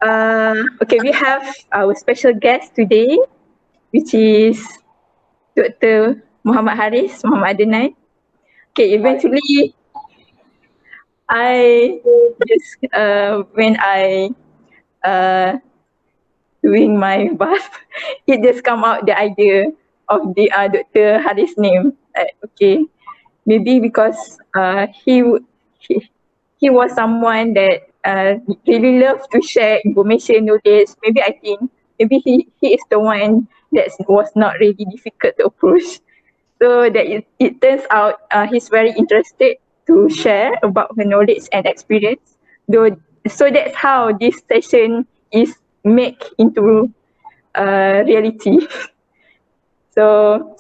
Okay, we have our special guest today, which is Dr. Muhamad Hariz Muhamad Adnan. Okay, eventually, I just when I uh, doing my bath, it just come out the idea of the Dr. Hariz name. Okay, maybe because he he was someone that really loved to share information, knowledge. Maybe I think maybe he is the one that was not really difficult to approach. So that it turns out he's very interested to share about her knowledge and experience. Though, so that's how this session is made into reality. So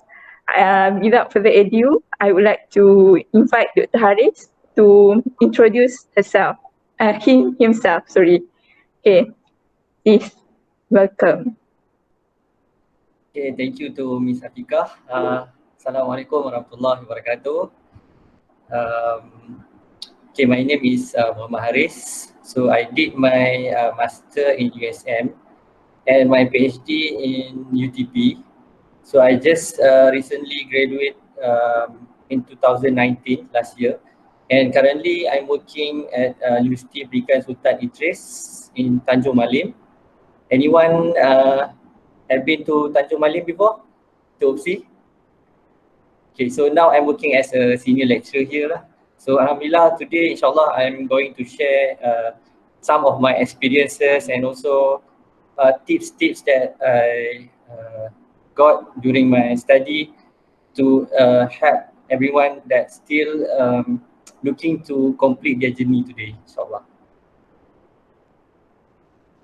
without further ado, I would like to invite Dr. Hariz to introduce himself. Sorry. Okay, please welcome. Okay, thank you to Miss Afiqah. Assalamualaikum warahmatullahi wabarakatuh. Okay, my name is Muhamad Hariz. So I did my Master in USM and my PhD in UTP. So I just recently graduated in 2019, last year. And currently I'm working at University Pendidikan Sultan Idris in Tanjung Malim. Anyone have been to Tanjung Malim before? To OPSI? Okay, so now I'm working as a senior lecturer here lah. So Alhamdulillah, today insyaAllah I'm going to share some of my experiences and also tips that I got during my study to help everyone that's still looking to complete their journey today, insyaAllah.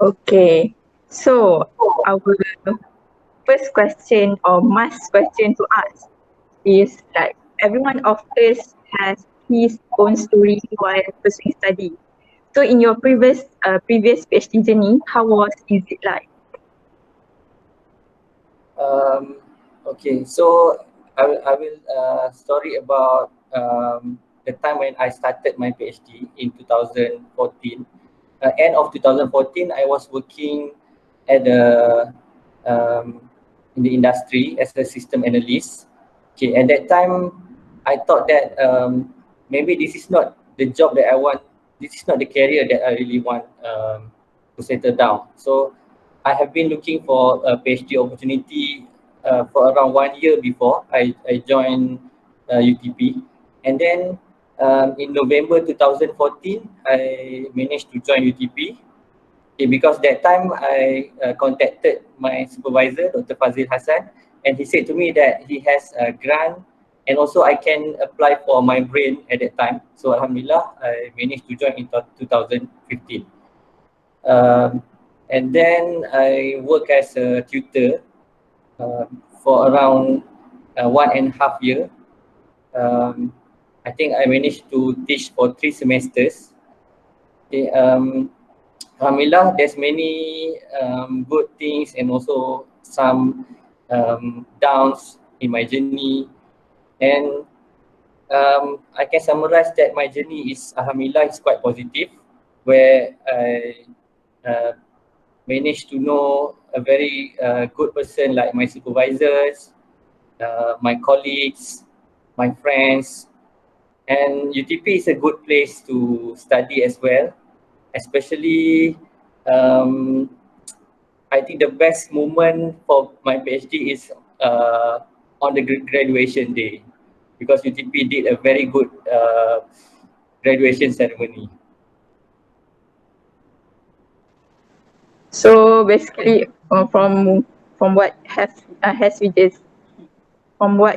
Okay, so our first question or must question to ask is like everyone of us has his own story while pursuing study. So in your previous PhD journey, how is it like? Okay, so I will story about the time when I started my PhD in 2014. End of 2014, I was working at in the industry as a system analyst. Okay, at that time, I thought that maybe this is not the job that I want. This is not the career that I really want to settle down. So I have been looking for a PhD opportunity for around 1 year before I joined UTP. And then in November 2014, I managed to join UTP. Okay, because that time I contacted my supervisor, Dr. Fazil Hassan, and he said to me that he has a grant and also I can apply for my brain at that time. So Alhamdulillah, I managed to join in 2015. And then I work as a tutor for around 1.5 years. I think I managed to teach for 3 semesters. Okay, Alhamdulillah, there's many good things and also some downs in my journey. And I can summarize that my journey is, Alhamdulillah, is quite positive, where I managed to know a very good person like my supervisors, my colleagues, my friends. And UTP is a good place to study as well, especially I think the best moment for my PhD is on the graduation day, because UTP did a very good graduation ceremony. So basically, from what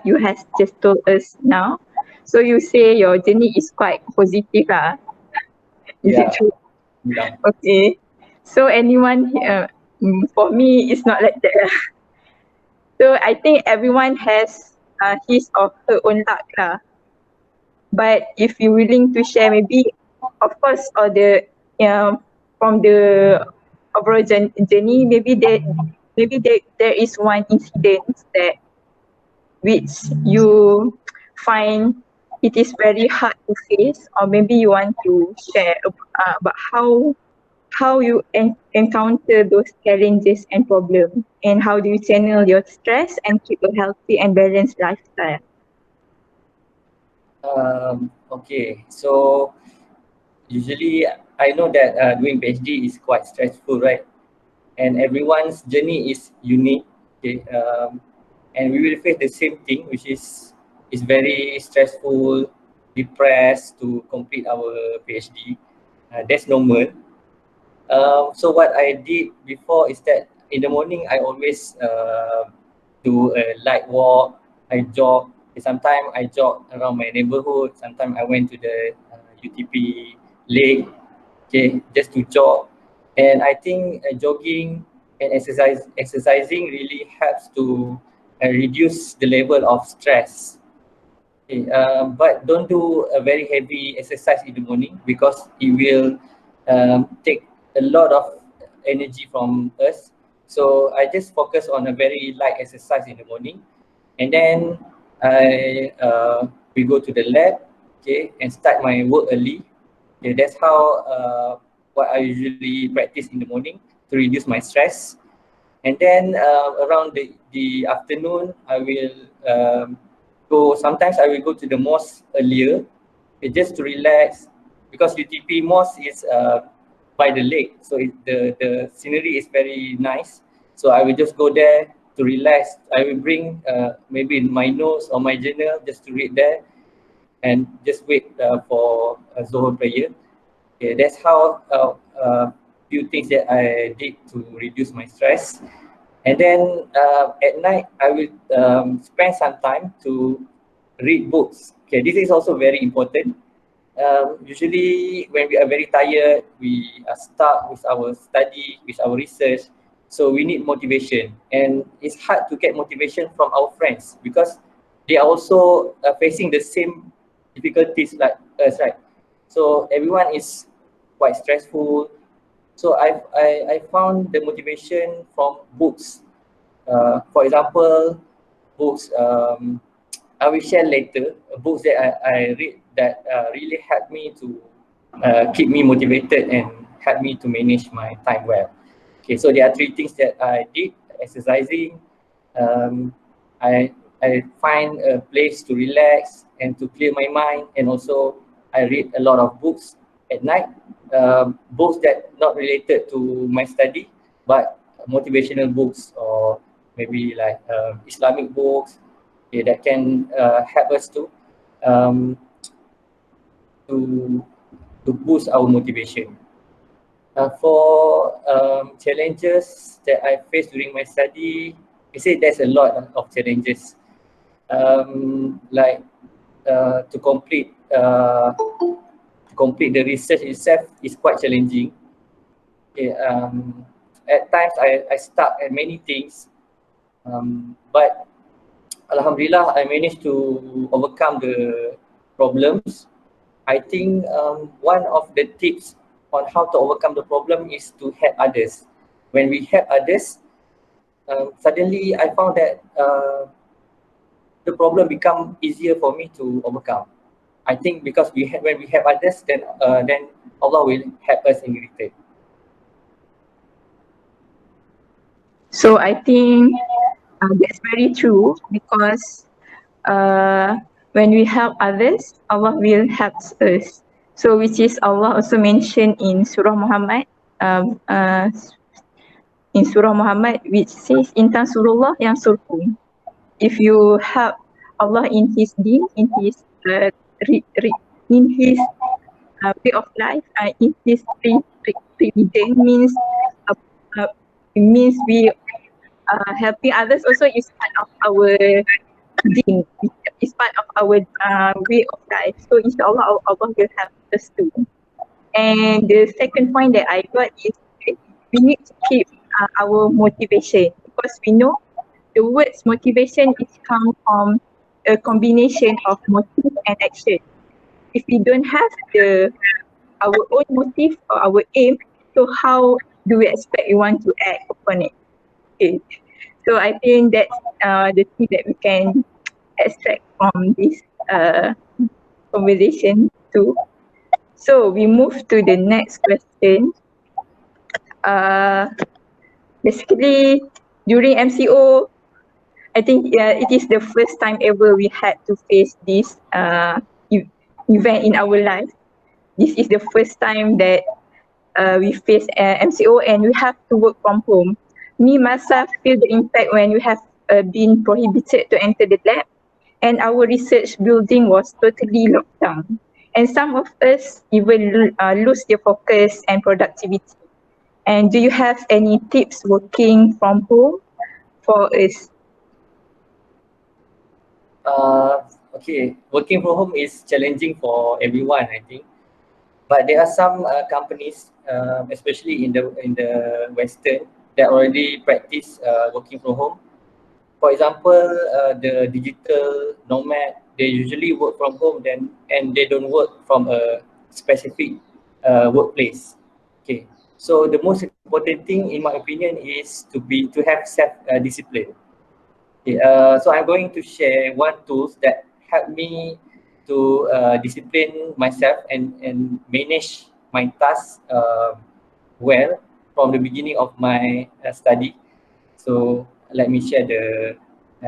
you has just told us now, so you say your journey is quite positive lah. Is it true? Yeah. Okay. So anyone for me it's not like that. So I think everyone has his or her own luck lah. But if you're willing to share, maybe of course, or the from the overall journey, maybe there is one incident that which you find it is very hard to face, or maybe you want to share about how you encounter those challenges and problems, and how do you channel your stress and keep a healthy and balanced lifestyle? Okay, so usually I know that doing PhD is quite stressful, right? And everyone's journey is unique. Okay, and we will face the same thing, which is very stressful, depressed to complete our PhD. That's normal. So what I did before is that in the morning I always do a light walk. I jog. Sometimes I jog around my neighborhood. Sometimes I went to the UTP lake, okay, just to jog. And I think jogging and exercising really helps to reduce the level of stress. Okay, but don't do a very heavy exercise in the morning because it will take a lot of energy from us. So I just focus on a very light exercise in the morning, and then we go to the lab, okay, and start my work early. Okay, that's how what I usually practice in the morning to reduce my stress. And then around the afternoon, I will go. Sometimes I will go to the mosque earlier, just to relax, because UTP mosque is by the lake, so the scenery is very nice. So I will just go there to relax. I will bring maybe my notes or my journal just to read there, and just wait for a Zohar prayer. Okay, that's how few things that I did to reduce my stress. And then at night, I will spend some time to read books. Okay, this is also very important. Usually, when we are very tired, we are stuck with our study, with our research. So we need motivation, and it's hard to get motivation from our friends because they are also facing the same difficulties like us, right? So everyone is quite stressful. So I found the motivation from books. For example, books I will share later. Books that I read that really helped me to keep me motivated and help me to manage my time well. Okay, so there are three things that I did: exercising, um, I I find a place to relax and to clear my mind, and also I read a lot of books at night. Books that not related to my study, but motivational books or maybe like Islamic books, okay, that can help us um, to to boost our motivation. For challenges that I faced during my study, I say there's a lot of challenges. Like to complete the research itself is quite challenging. Okay, at times I stuck at many things, but Alhamdulillah I managed to overcome the problems. I think one of the tips on how to overcome the problem is to help others. When we help others, suddenly I found that the problem become easier for me to overcome. I think because when we help others, then Allah will help us in return. So I think that's very true, because when we help others, Allah will help us. So which is Allah also mentioned in Surah Muhammad, um, uh, which says, "In tansurullah yansurkum." If you help Allah in His deen, in His in His way of life, in His religion, means uh, uh, it means we helping others also is part of our deen, is part of our way of life. So inshallah Allah will help us too. And the second point that I got is that we need to keep our motivation, because we know the words motivation is come from a combination of motive and action. If we don't have our own motive or our aim, so how do we expect we want to act upon it? Okay. So I think that's the thing that we can extract from this conversation too. So we move to the next question. basically during MCO, I think it is the first time ever we had to face this event in our life. This is the first time that we face MCO and we have to work from home. Me myself feel the impact when we have been prohibited to enter the lab and our research building was totally locked down. And some of us even lose their focus and productivity. And do you have any tips working from home for us? Okay, working from home is challenging for everyone, I think. But there are some companies, especially in the Western, that already practice working from home. For example, the digital nomad, they usually work from home and they don't work from a specific workplace. Okay, so the most important thing, in my opinion, is to have self discipline. Okay, so I'm going to share one tools that help me to discipline myself and manage my tasks well from the beginning of my study. So let me share the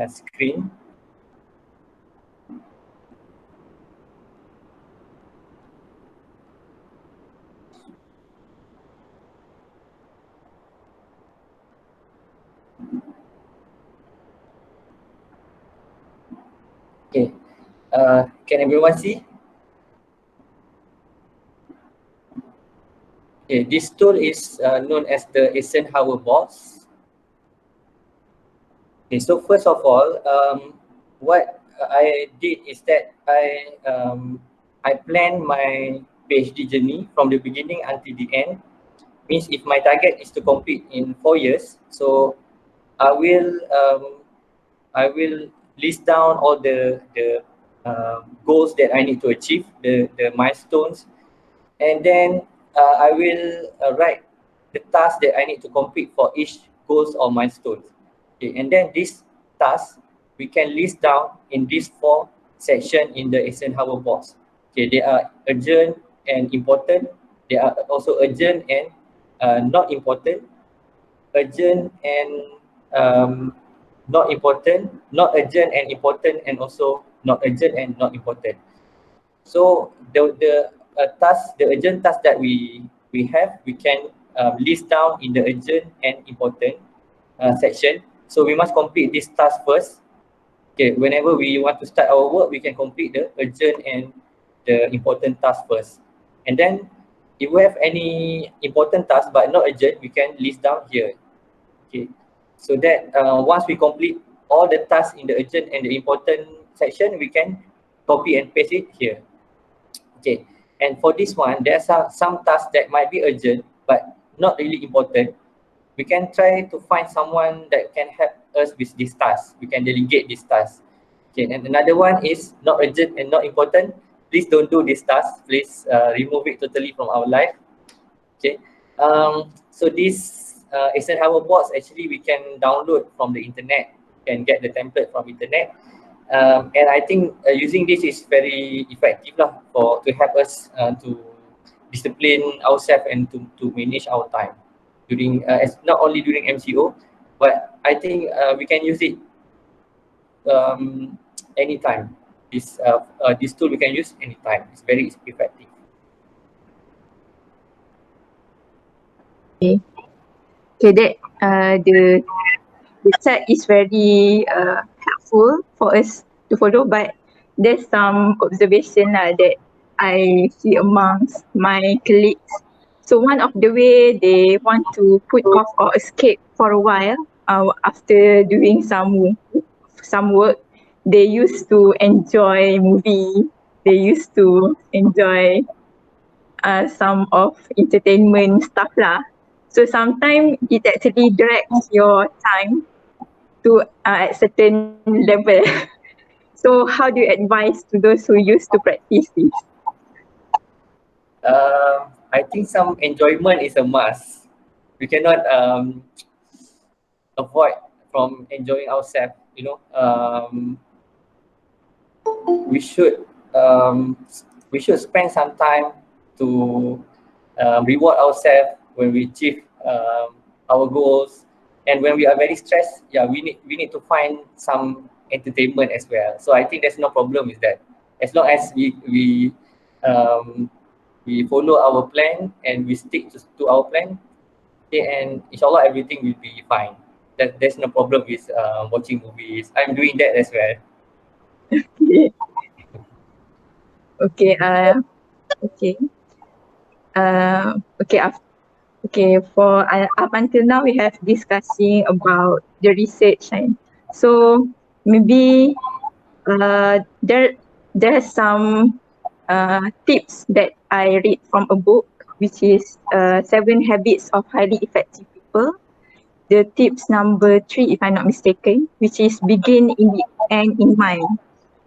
screen. Okay, can everyone see? Okay, this tool is known as the Eisenhower box. Okay, so first of all, what I did is that I planned my PhD journey from the beginning until the end. Means if my target is to complete in 4 years, so I will um, I will list down all the goals that I need to achieve, the milestones, and then I will write the tasks that I need to complete for each goals or milestones. Okay, and then this task we can list down in these 4 sections in the Eisenhower box. Okay, they are urgent and important. They are also urgent and not important. Urgent and not important, not urgent and important, and also not urgent and not important. So the urgent task that we have, we can list down in the urgent and important section. So we must complete this task first. Okay, whenever we want to start our work, we can complete the urgent and the important task first. And then if we have any important task but not urgent, we can list down here. Okay, so that once we complete all the tasks in the urgent and the important section, we can copy and paste it here. Okay, and for this one, there are some tasks that might be urgent but not really important. We can try to find someone that can help us with this task. We can delegate this task. Okay, and another one is not urgent and not important. Please don't do this task. Please remove it totally from our life. Okay, so this Eisenhower box actually we can download from the internet. Can get the template from internet. And I think using this is very effective lah to help us to discipline ourselves and to manage our time during not only during MCO, but I think we can use it anytime. This tool we can use anytime. It's very effective. Okay, okay that the chat is very helpful for us to follow, but there's some observation that I see amongst my colleagues. So one of the way they want to put off or escape for a while after doing some work, they used to enjoy movie, they used to enjoy some of entertainment stuff lah. So sometimes it actually drags your time to at certain level. So how do you advise to those who used to practice this? I think some enjoyment is a must. We cannot avoid from enjoying ourselves. We should um, we should spend some time to reward ourselves when we achieve our goals. And when we are very stressed, yeah, we need to find some entertainment as well. So I think there's no problem with that, as long as we follow our plan and we stick to our plan. Okay, and inshallah everything will be fine. There's no problem with watching movies. I'm doing that as well. Okay. Okay. Okay. Okay. Okay. For up until now, we have discussing about the research, and so maybe there's some tips that I read from a book, which is 7 Habits of Highly Effective People. The tips number 3, if I'm not mistaken, which is begin in the end in mind.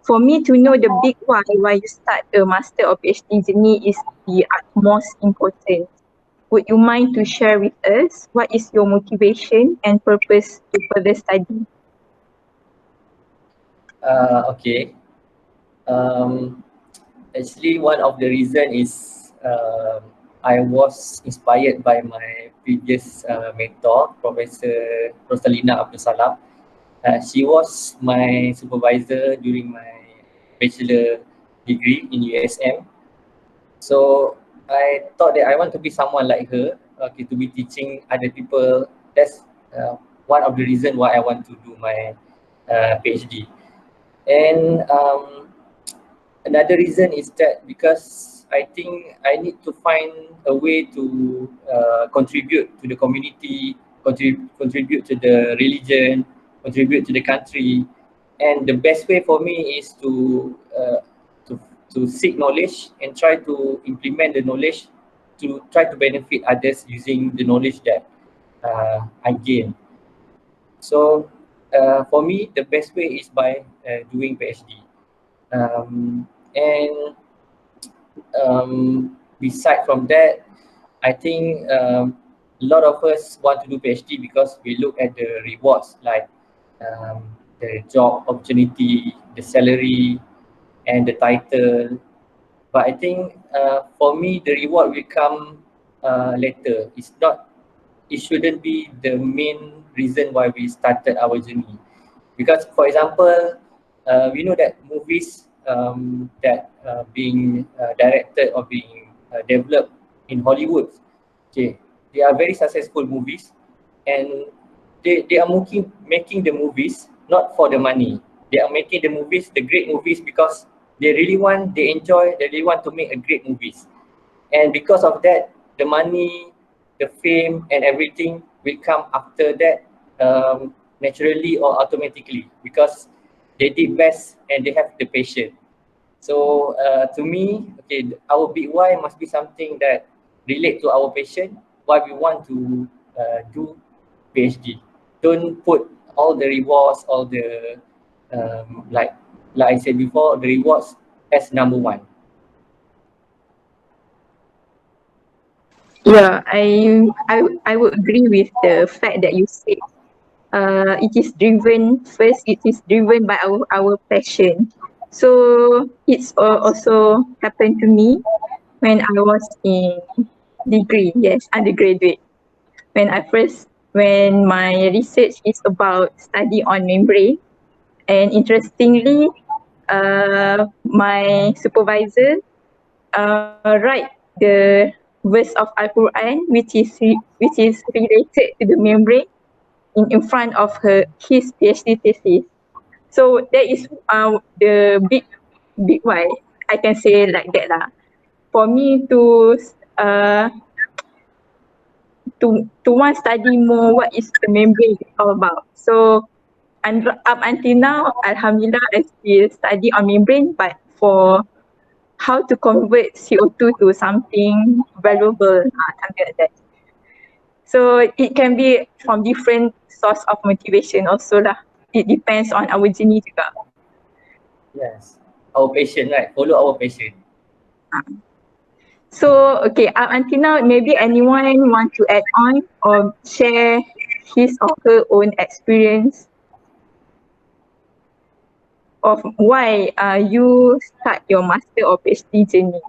For me to know the big why you start a master or PhD journey is the utmost important. Would you mind to share with us what is your motivation and purpose to further study? Okay. Um, Actually, one of the reason is I was inspired by my previous mentor, Professor Rosalina Abdul Salam. She was my supervisor during my bachelor degree in USM. So I thought that I want to be someone like her, okay, to be teaching other people. That's one of the reason why I want to do my PhD. And another reason is that because I think I need to find a way to contribute to the community, contribute to the religion, contribute to the country, and the best way for me is to to seek knowledge and try to implement the knowledge to try to benefit others using the knowledge that I gain. So for me, the best way is by doing PhD. And beside from that, I think a lot of us want to do PhD because we look at the rewards, like the job opportunity, the salary, and the title. But I think for me, the reward will come later. It shouldn't be the main reason why we started our journey. Because, for example, we know that movies that being directed or being developed in Hollywood, okay, they are very successful movies, and they are making the movies not for the money. They are making the movies, the great movies, because they enjoy, they really want to make a great movies. And because of that, the money, the fame, and everything will come after that, naturally or automatically, because they did best and they have the passion. So to me, okay, our big why must be something that relate to our passion, why we want to do PhD. Don't put all the rewards, all the like I said before, the rewards as number one. Yeah, I would agree with the fact that you said it is driven first. It is driven by our passion. So it's also happened to me when I was in degree. Yes, undergraduate. When my research is about study on membrane, and interestingly, my supervisor write the verse of Al-Quran, which is related to the membrane in front of his PhD thesis. So that is the big why I can say like that lah. For me uh to want study more what is the membrane all about. So and up until now, Alhamdulillah, I still study on membrane, but for how to convert CO2 to something valuable, something like that. So it can be from different source of motivation also lah. It depends on our journey juga. Yes, our passion, right? Follow our passion. So okay, up until now, maybe anyone want to add on or share his or her own experience of why you start your master or PhD journey?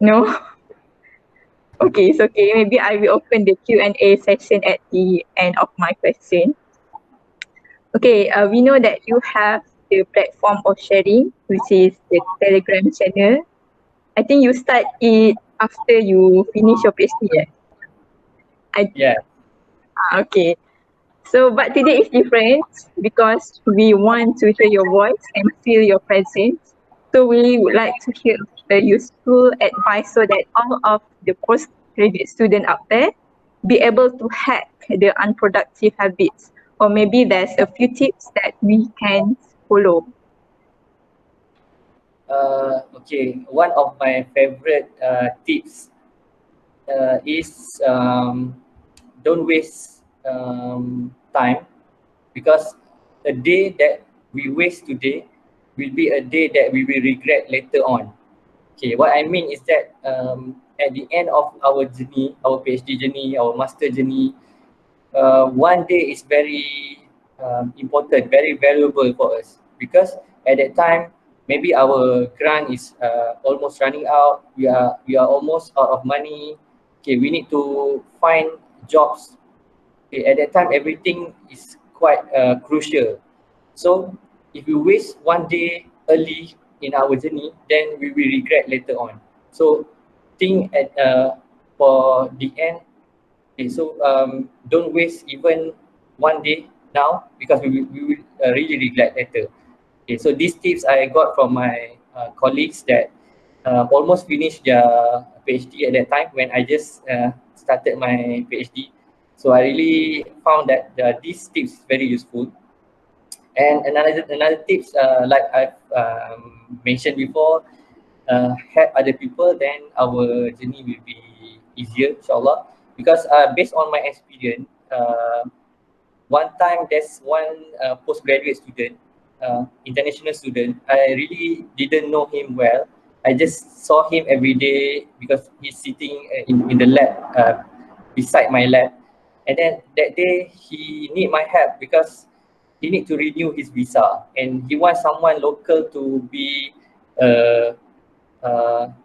No? Okay, it's okay. Maybe I will open the Q&A session at the end of my question. Okay, we know that you have the platform of sharing, which is the Telegram channel. I think you start it after you finish your PhD, yeah? Yeah. Okay. So, but today is different because we want to hear your voice and feel your presence. So we would like to hear the useful advice so that all of the postgraduate students out there be able to hack the unproductive habits. Or maybe there's a few tips that we can follow. Okay, one of my favorite tips is don't waste time, because a day that we waste today will be a day that we will regret later on. Okay, what I mean is that at the end of our journey, our PhD journey, our master journey, one day is very important, very valuable for us, because at that time maybe our grant is almost running out. We are almost out of money. Okay, we need to find jobs. Okay, at that time everything is quite crucial. So if we waste one day early in our journey, then we will regret later on. So think at for the end. Okay, so don't waste even one day now, because we will really regret later. Okay, so these tips I got from my colleagues that almost finished their PhD at that time when I just started my PhD. So I really found that these tips very useful. And another tips, like I've mentioned before, help other people, then our journey will be easier, inshallah. Because based on my experience, one time there's one postgraduate student, international student. I really didn't know him well. I just saw him every day because he's sitting in the lab, beside my lab. And then that day he need my help because he need to renew his visa, and he wants someone local to be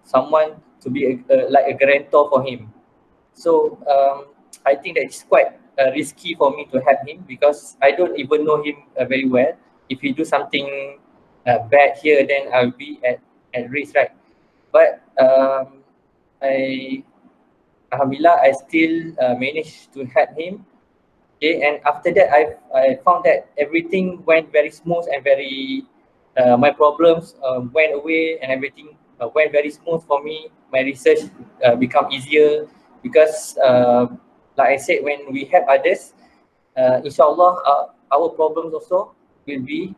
someone to be like a guarantor for him. So I think that it's quite risky for me to help him, because I don't even know him very well. If he do something bad here, then I'll be at risk, right? But I alhamdulillah, I still managed to help him. Okay, and after that, I found that everything went very smooth and very my problems went away, and everything went very smooth for me. My research become easier because, like I said, when we help others, inshallah, our problems also will be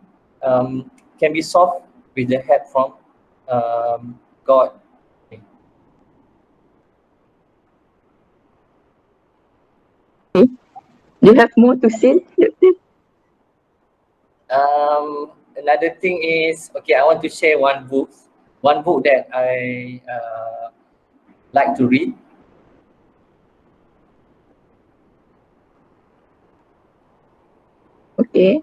can be solved with the help from God. Okay. Do you have more to say, Doctor? Another thing is, okay, I want to share one book that I like to read. Okay.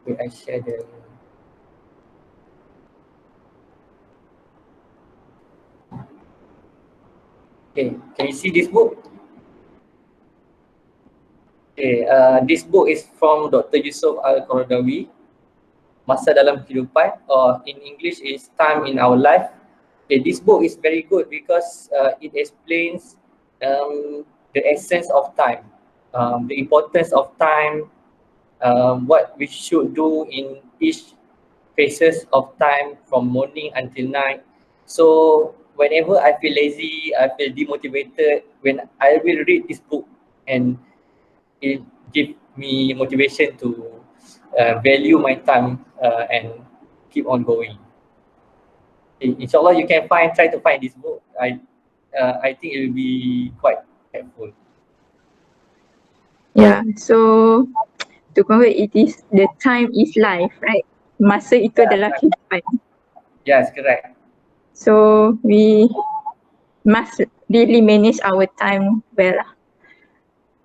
Wait, I share the. Okay, can you see this book? Okay, this book is from Dr. Yusuf Al-Qaradawi, Masa Dalam Kehidupan, or in English is Time in Our Life. Okay, this book is very good because it explains the essence of time, the importance of time, what we should do in each phases of time from morning until night. So whenever I feel lazy, I feel demotivated, when I will read this book, and it give me motivation to value my time and keep on going. Inshallah, you can try to find this book. I think it will be quite helpful. Yeah. So to conclude, it is the time is life, right? Masa itu Yeah, adalah kehidupan. yes, correct. So we must really manage our time well.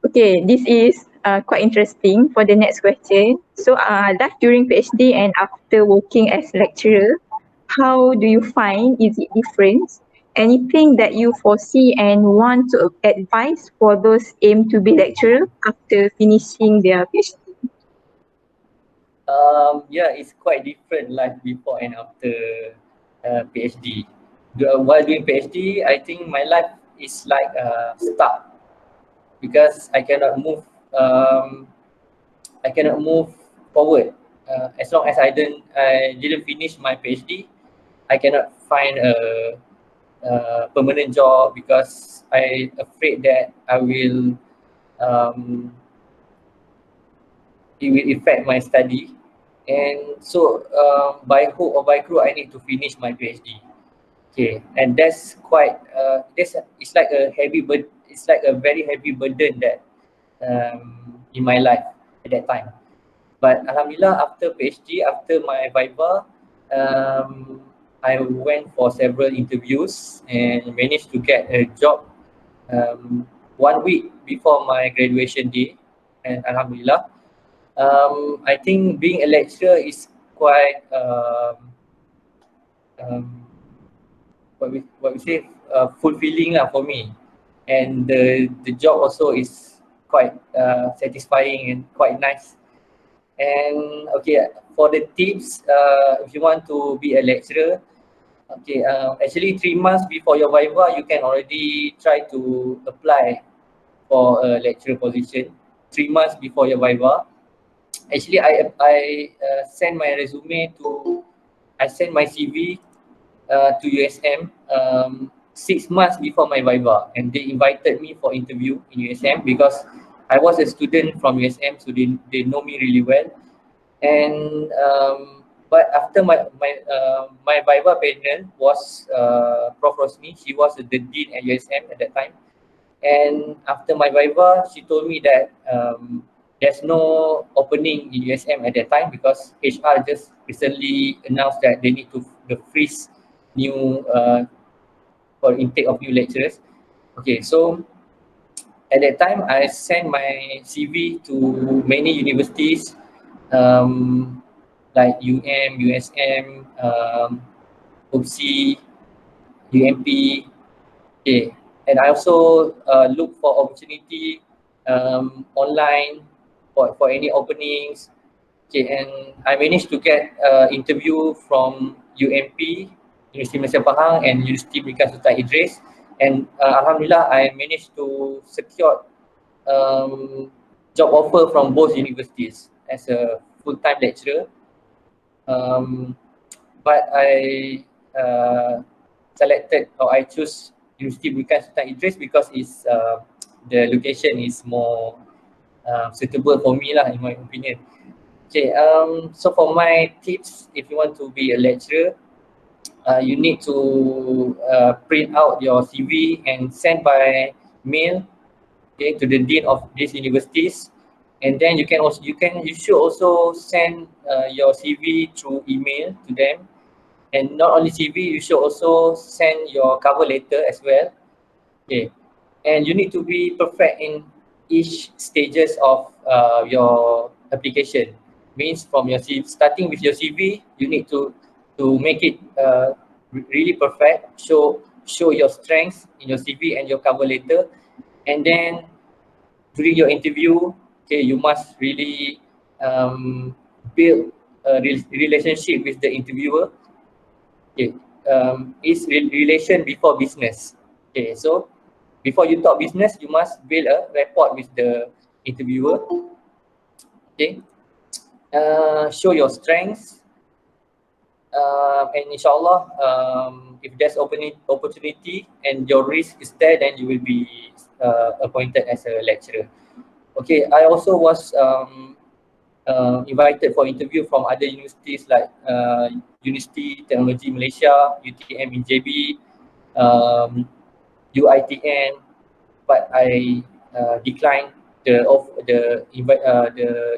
Okay, this is quite interesting for the next question. So life during PhD and after working as lecturer, how do you find, is it different? anything that you foresee and want to advise for those aim to be lecturer after finishing their PhD? Yeah, it's quite different life before and after PhD. While doing PhD, I think my life is like stuck because Um, I cannot move forward. As long as I didn't finish my PhD, I cannot find a permanent job because I afraid that um, it will affect my study. And so by hook or by crook, I need to finish my PhD. Okay, and that's quite it's like a it's like a very heavy burden that in my life at that time. But alhamdulillah, after PhD, after my viva, um, I went for several interviews and managed to get a job um, 1 week before my graduation day. And alhamdulillah, I think being a lecturer is quite um, what we say fulfilling lah for me, and the job also is quite satisfying and quite nice. And okay, for the tips, if you want to be a lecturer, okay, actually 3 months before your viva, you can already try to apply for a lecturer position. 3 months before your viva, actually I send my resume to I send my CV to USM 6 months before my viva, and they invited me for interview in USM because I was a student from USM, so they know me really well. And but after my viva panel was Prof Rosni. She was the dean at USM at that time. And after my viva, she told me that there's no opening in USM at that time because HR just recently announced that they need to freeze new for intake of new lecturers. Okay, so at that time I sent my CV to many universities like USM, OPSI, UMP. Okay, and I also look for opportunity online for any openings. Okay, and I managed to get interview from UMP, Universiti Malaysia Pahang, and Universiti Pendidikan Sultan Idris. And alhamdulillah, I managed to secure job offer from both universities as a full-time lecturer. Um, but I selected or I choose Universiti Pendidikan Sultan Idris because the location is more suitable for me lah, in my opinion. Okay, so for my tips, if you want to be a lecturer, you need to print out your CV and send by mail, okay, to the dean of these universities. And then you should also send your CV through email to them. And not only CV, you should also send your cover letter as well. Okay, and you need to be perfect in each stages of your application. Means from your CV, starting with your CV, you need to make it really perfect. Show your strengths in your CV and your cover letter, and then during your interview, okay, you must really build a relationship with the interviewer. Okay, relation before business. Okay, so before you talk business, you must build a rapport with the interviewer. Okay, show your strengths, and inshallah, if there's opportunity and your risk is there, then you will be appointed as a lecturer. Okay, I also was invited for interview from other universities like University Technology Malaysia, UTM in JB, UITN, but I declined the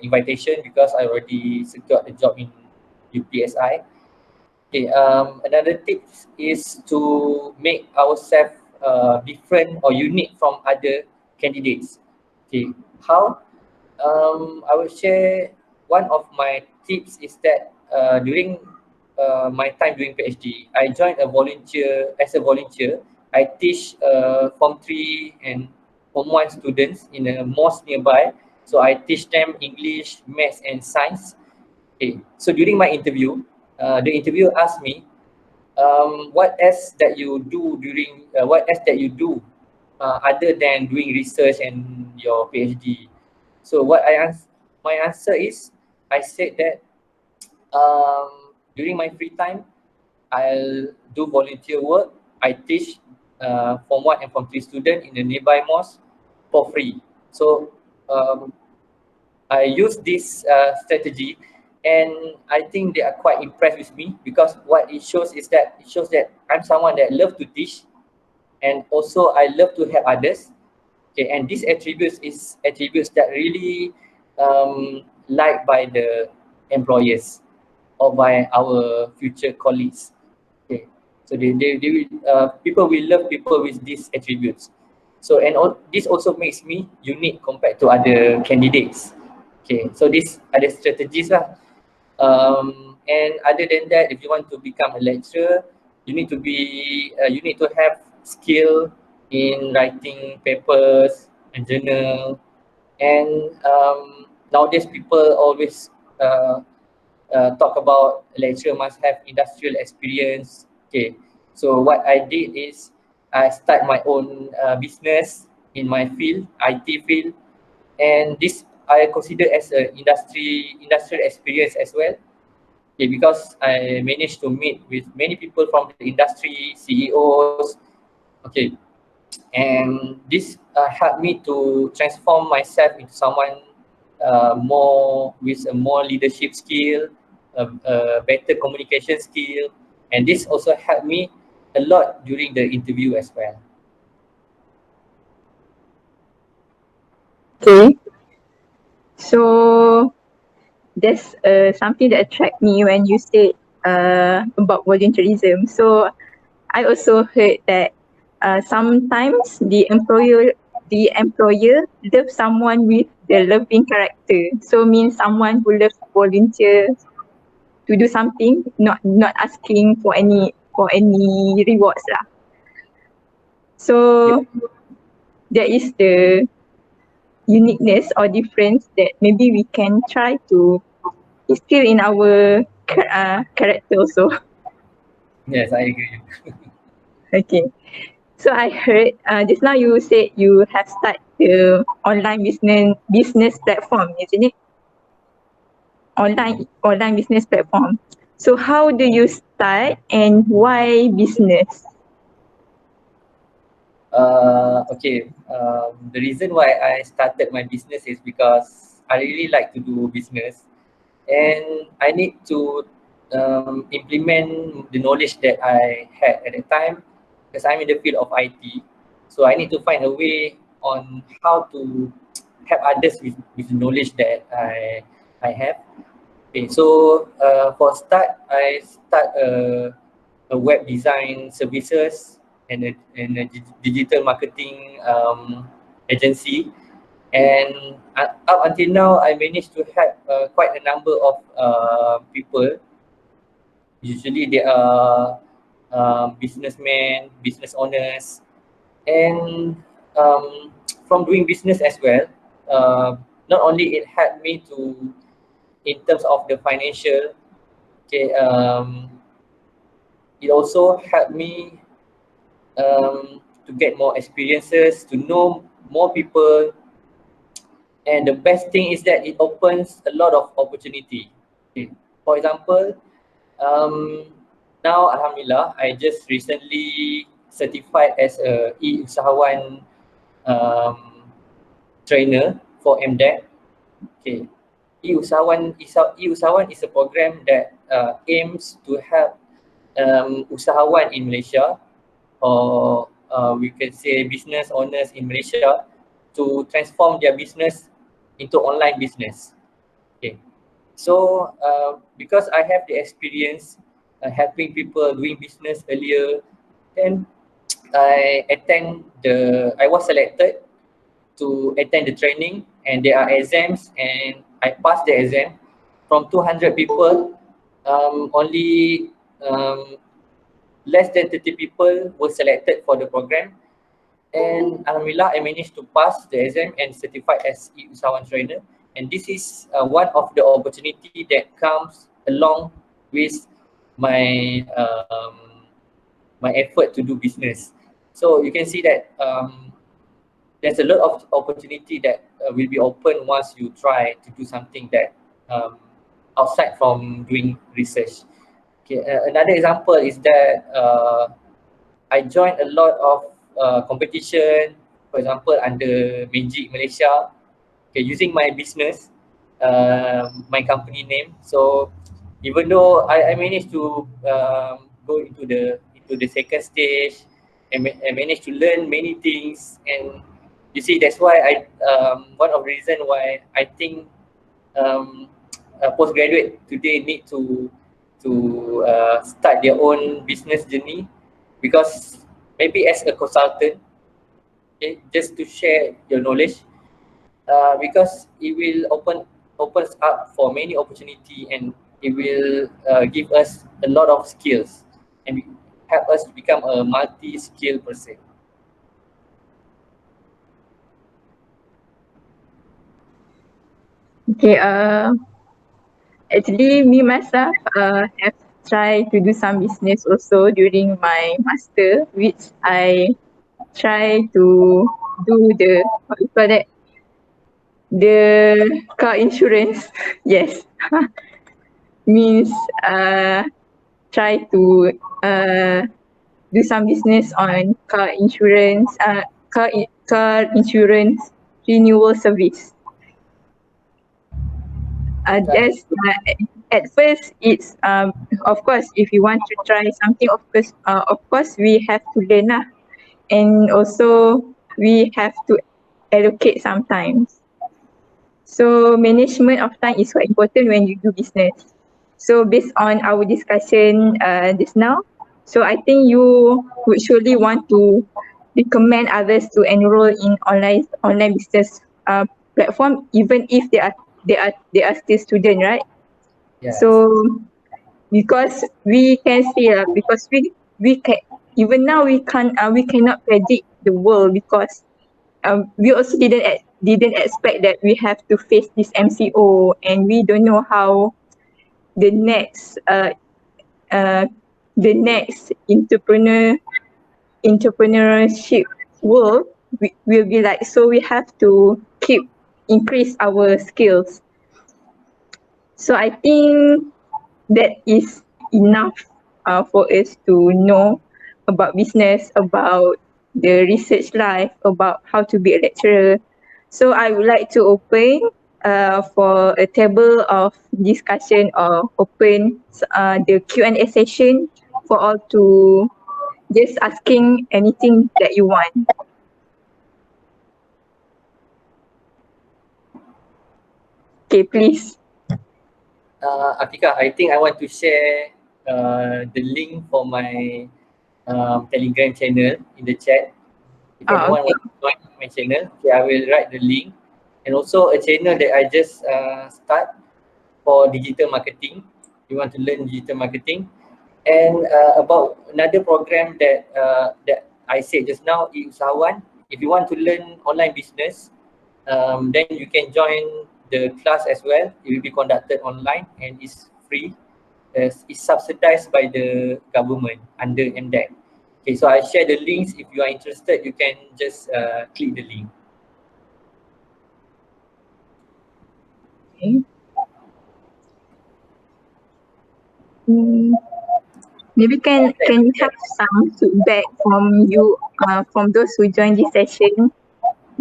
invitation because I already secured a job in UPSI. Okay, another tip is to make ourselves different or unique from other candidates. Okay, how? I will share one of my tips is that during my time doing PhD, I joined a volunteer as a volunteer. I teach Form 3 and Form 1 students in a mosque nearby. So I teach them English, Maths, and Science. Okay. So during my interview, the interviewer asked me, what else that you do other than doing research and your PhD? So my answer is, I said that during my free time, I'll do volunteer work. I teach Form 1 and Form 3 student in the nearby mosque for free. So I use this strategy, and I think they are quite impressed with me, because what it shows that I'm someone that love to teach, and also I love to help others. Okay, and these attributes that really liked by the employers or by our future colleagues. Okay, so they will, people will love people with these attributes. So this also makes me unique compared to other candidates. Okay, so these are the strategies lah. And other than that, if you want to become a lecturer, you need to have skill in writing papers and journal. And nowadays people always talk about lecturer must have industrial experience. Okay, so what I did is I start my own business in my field, IT field, and this I consider as a industrial experience as well. Okay, because I managed to meet with many people from the industry, CEOs. Okay, and this helped me to transform myself into someone more with a more leadership skill, a better communication skill, and this also helped me a lot during the interview as well. Okay. So there's something that attracted me when you said about volunteerism. So I also heard that sometimes the employer loves someone with the loving character. So means someone who loves volunteer to do something, not asking for any rewards lah. So there is the uniqueness or difference that maybe we can try to instill in our character also. Yes, I agree. Okay. So I heard just now you said you have started the online business platform, isn't it? Online business platform. So how do you start and why business? Okay, the reason why I started my business is because I really like to do business, and I need to implement the knowledge that I had at the time, because I'm in the field of IT. So I need to find a way on how to help others with the knowledge that I have. Okay, so for start, I start a web design services and a digital marketing agency. And up until now, I managed to help quite a number of people. Usually they are businessmen, business owners, and from doing business as well, not only it helped me to, in terms of the financial, okay, it also helped me to get more experiences, to know more people. And the best thing is that it opens a lot of opportunity. Okay. For example, now Alhamdulillah, I just recently certified as a e-usahawan trainer for MDEC. Okay. E-usahawan is a program that aims to help usahawan in Malaysia, or we can say business owners in Malaysia, to transform their business into online business. Okay, so because I have the experience helping people doing business earlier, then I was selected to attend the training, and there are exams, and I passed the exam. From 200 people, only less than 30 people were selected for the program, and alhamdulillah I managed to pass the exam and certified as usahawan trainer. And this is one of the opportunity that comes along with my my effort to do business. So you can see that there's a lot of opportunity that will be open once you try to do something that outside from doing research. Okay, another example is that I joined a lot of competition, for example, under Magic Malaysia, okay, using my business, my company name. So even though I managed to go into the second stage and I managed to learn many things, and you see that's why I one of the reason why I think um, a postgraduate today need to start their own business journey, because maybe as a consultant, okay, just to share your knowledge, because it will opens up for many opportunity, and it will give us a lot of skills and help us to become a multi-skill person. Okay, actually me myself have tried to do some business also during my master, which I try to do the, what you call that, the car insurance. Yes. Means try to do some business on car insurance renewal service. That's at first it's of course if you want to try something, of course we have to learn lah, and also we have to allocate sometimes. So management of time is quite important when you do business. So based on our discussion just now, so I think you would surely want to recommend others to enroll in online business platform, even if they are still student, right? Yes. So because we can see because we can, even now we cannot predict the world, because we also didn't expect that we have to face this MCO, and we don't know how the next uh, the next entrepreneurship world will be like. So we have to keep increase our skills. So I think that is enough for us to know about business, about the research life, about how to be a lecturer. So I would like to open for a table of discussion, or open the Q&A session for all to just asking anything that you want. Okay, please. Afiqah, I think I want to share the link for my Telegram channel in the chat. If anyone Okay. wants to join my channel, okay, I will write the link. And also a channel that I just start for digital marketing. You want to learn digital marketing. And about another program that I said just now, usahawan. If you want to learn online business, then you can join the class as well. It will be conducted online and it's free. It's subsidized by the government under MDEC. Okay, so I share the links. If you are interested, you can just click the link. Okay. Maybe can you have some feedback from you, from those who join this session?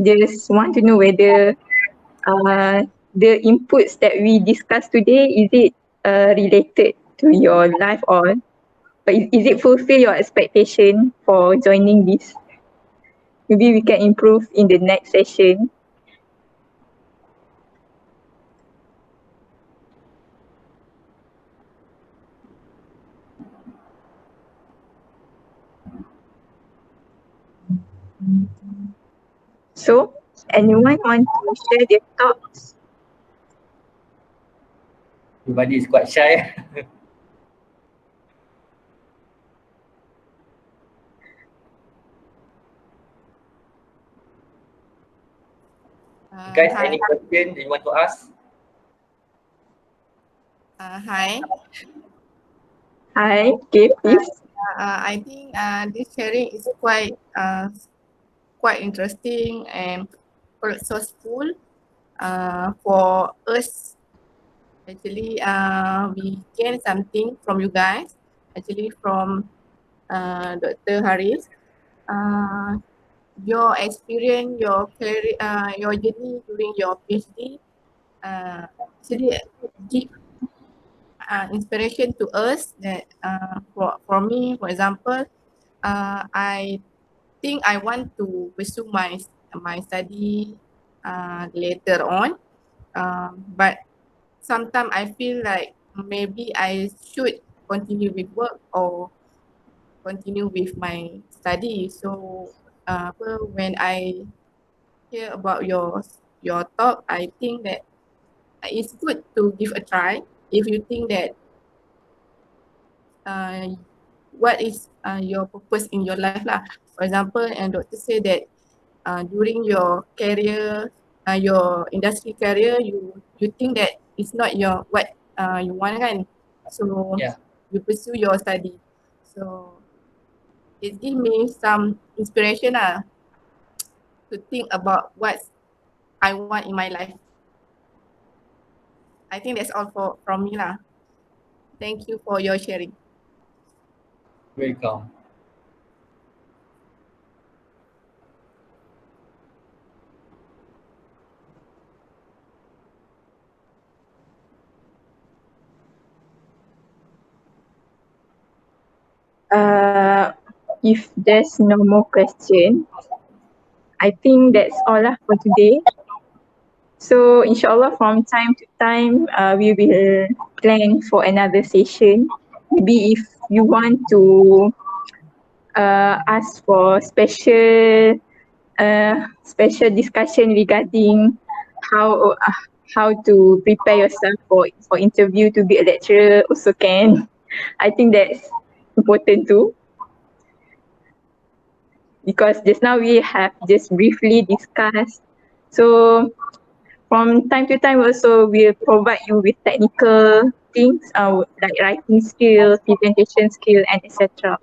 Just want to know whether the inputs that we discussed today, is it related to your life, or is it fulfill your expectation for joining this? Maybe we can improve in the next session. So anyone want to share their thoughts? Everybody is quite shy. Guys, Hi. any question you want to ask? Hi. Hi, okay, please. I think this sharing is quite interesting and resourceful for us. Actually, we gain something from you guys. Actually, from Dr. Hariz. Your experience, your career, your journey during your PhD, actually give inspiration to us that for me, for example, I think I want to pursue my study later on, but sometimes I feel like maybe I should continue with work or continue with my study. So when I hear about your talk, I think that it's good to give a try if you think that uh, what is your purpose in your life lah. For example, and doctor say that during your career, your industry career, you think that it's not your what you want kan. So Yeah. you pursue your study. So it gives me some inspiration to think about what I want in my life. I think that's all from me lah. Thank you for your sharing. Welcome. If there's no more question, I think that's all lah for today. So inshallah from time to time, we will plan for another session. Maybe if you want to ask for special discussion regarding how how to prepare yourself for interview to be a lecturer also can. I think that's important too. Because just now we have just briefly discussed. So from time to time also we'll provide you with technical things like writing skill, presentation skill and etc.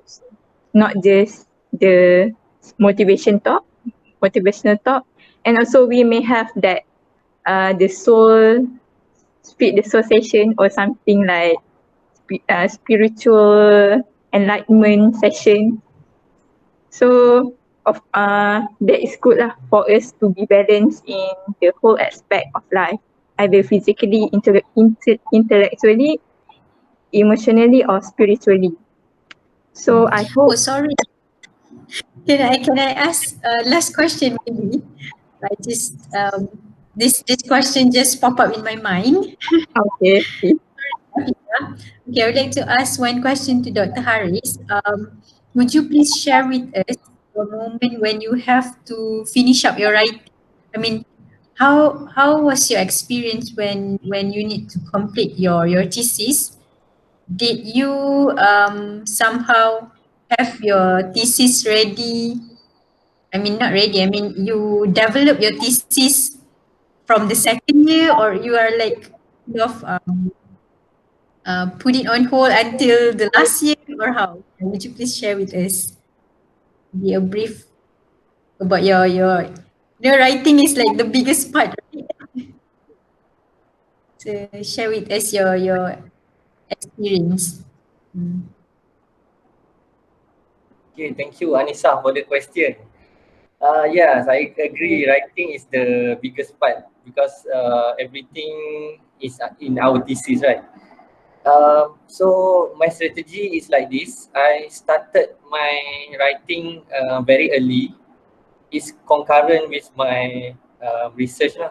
Not just the motivational talk. And also we may have that the speed the soul session or something like spiritual enlightenment session. So that is good lah for us to be balanced in the whole aspect of life, either physically, intellectually, emotionally or spiritually. So I Oh, hope sorry. Can I ask last question maybe? I just this question just pop up in my mind. okay. Okay, I would like to ask one question to Dr. Hariz. Would you please share with us a moment when you have to finish up your writing? I mean, how was your experience when you need to complete your thesis? Did you somehow have your thesis ready? I mean, not ready. I mean, you develop your thesis from the second year, or you are like kind of put it on hold until the last year, or how? Would you please share with us? Be a brief about your writing is like the biggest part, right? So share with us your experience. Okay, thank you Anissa for the question. Yes, I agree. Writing is the biggest part because everything is in our thesis, right? So my strategy is like this. I started my writing very early. It's concurrent with my research lah.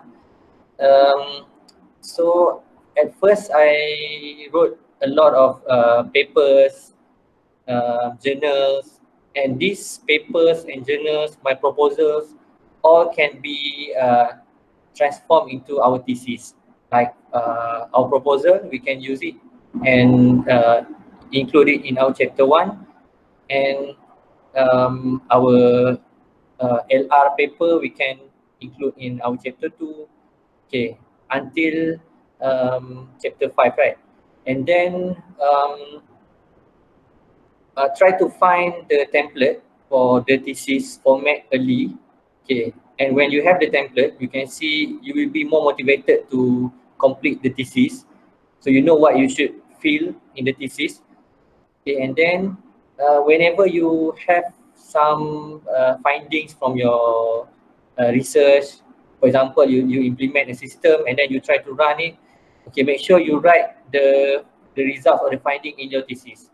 So at first I wrote a lot of papers, journals, and these papers and journals, my proposals, all can be transformed into our thesis. Like our proposal, we can use it and include it in our chapter 1, and our LR paper, we can include in our chapter 2, okay, until chapter 5, right? And then try to find the template for the thesis format early, okay. And when you have the template, you can see you will be more motivated to complete the thesis. So you know what you should fill in the thesis. Okay, and then whenever you have some findings from your research, for example, you implement a system and then you try to run it, okay, make sure you write the results or the finding in your thesis.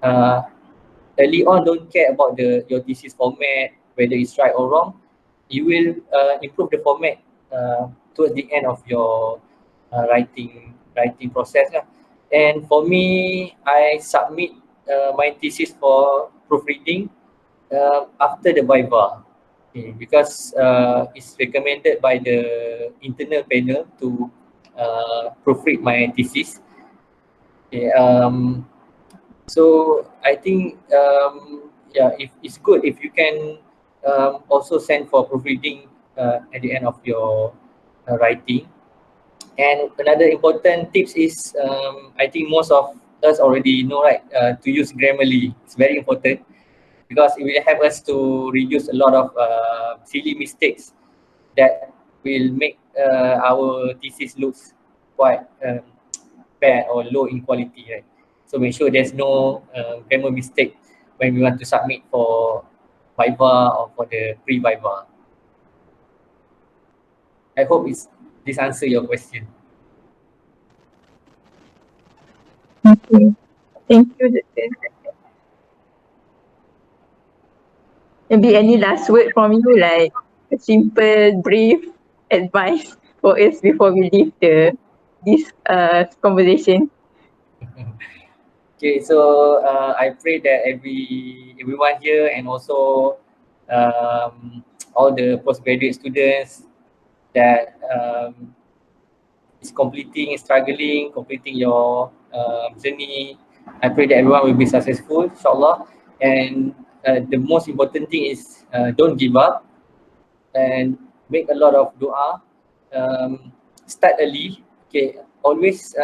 Early on, don't care about your thesis format, whether it's right or wrong. You will improve the format towards the end of your writing process lah. And for me, I submit my thesis for proofreading after the viva, okay, because it's recommended by the internal panel to proofread my thesis. Okay, so I think yeah, if it's good if you can also send for proofreading at the end of your writing. And another important tips is I think most of us already know, right, to use Grammarly. It's very important because it will help us to reduce a lot of silly mistakes that will make our thesis looks quite bad or low in quality, right? So make sure there's no grammar mistake when we want to submit for viva or for the pre-viva. I hope this answer your question. Okay. Thank you, Doctor. Maybe any last word from you, like a simple, brief advice for us before we leave this conversation. Okay, so I pray that everyone here and also all the postgraduate students that is completing your journey. I pray that everyone will be successful, inshallah. And the most important thing is don't give up and make a lot of dua. Start early, okay. Always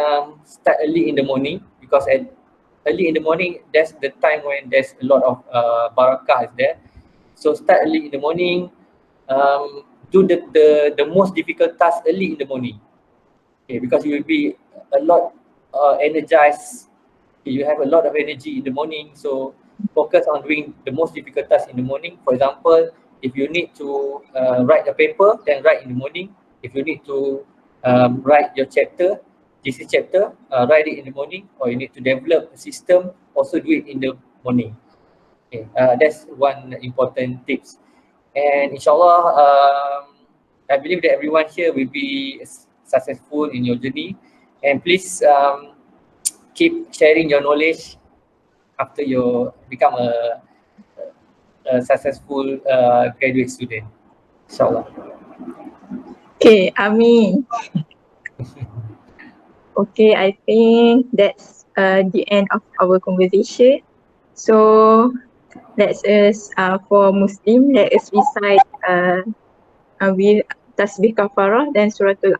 start early in the morning because early in the morning, that's the time when there's a lot of barakah is there. So start early in the morning. Do the most difficult task early in the morning. Okay, because you will be a lot energized. Okay, you have a lot of energy in the morning. So focus on doing the most difficult task in the morning. For example, if you need to write a paper, then write in the morning. If you need to write your chapter, thesis chapter, write it in the morning. Or you need to develop a system, also do it in the morning. Okay, that's one important tips. And inshallah, I believe that everyone here will be successful in your journey. And please keep sharing your knowledge after you become a successful graduate student. Inshallah. Okay, Amin. Okay, I think that's the end of our conversation. So let's us for Muslim, let us recite with tasbih kafarah dan suratul